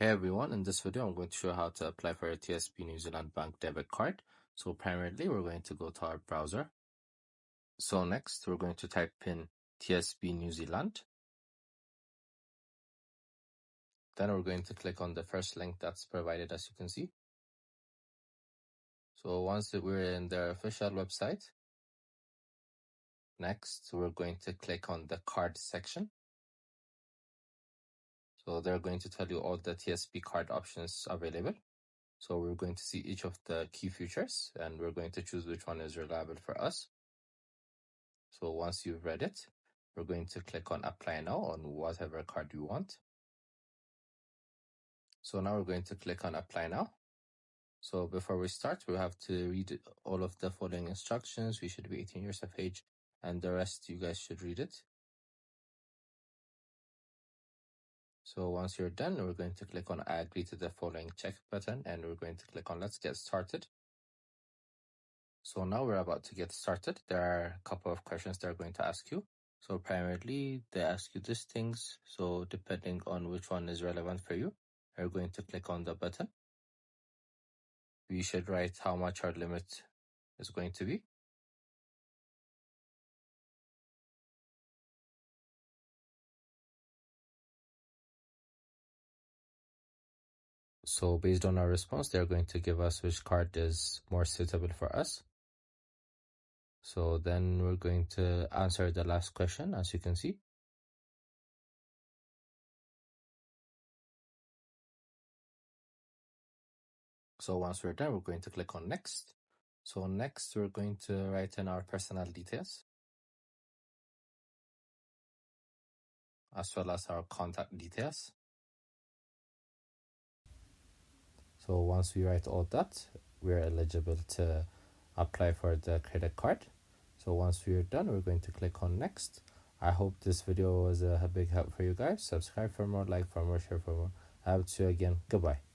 Hey everyone, in this video I'm going to show you how to apply for a TSB New Zealand Bank Debit Card. So primarily we're going to go to our browser. So next we're going to type in TSB New Zealand. Then we're going to click on the first link that's provided, as you can see. So once we're in their official website, next we're going to click on the card section. So they're going to tell you all the TSB card options available. So we're going to see each of the key features and we're going to choose which one is reliable for us. So once you've read it, we're going to click on apply now on whatever card you want. So now we're going to click on apply now. So before we start, we have to read all of the following instructions. We should be 18 years of age and the rest you guys should read it. So once you're done, we're going to click on I agree to the following check button and we're going to click on let's get started. So now we're about to get started. There are a couple of questions they're going to ask you. So primarily they ask you these things. So depending on which one is relevant for you, you're going to click on the button. We should write how much our limit is going to be. So based on our response, they're going to give us which card is more suitable for us. So then we're going to answer the last question, as you can see. So once we're done, we're going to click on next. So next, we're going to write in our personal details, as well as our contact details. So once we write all that, we're eligible to apply for the credit card. So once we're done, we're going to click on next. I hope this video was a big help for you guys. Subscribe for more, like for more, share for more. I hope to see you again. Goodbye.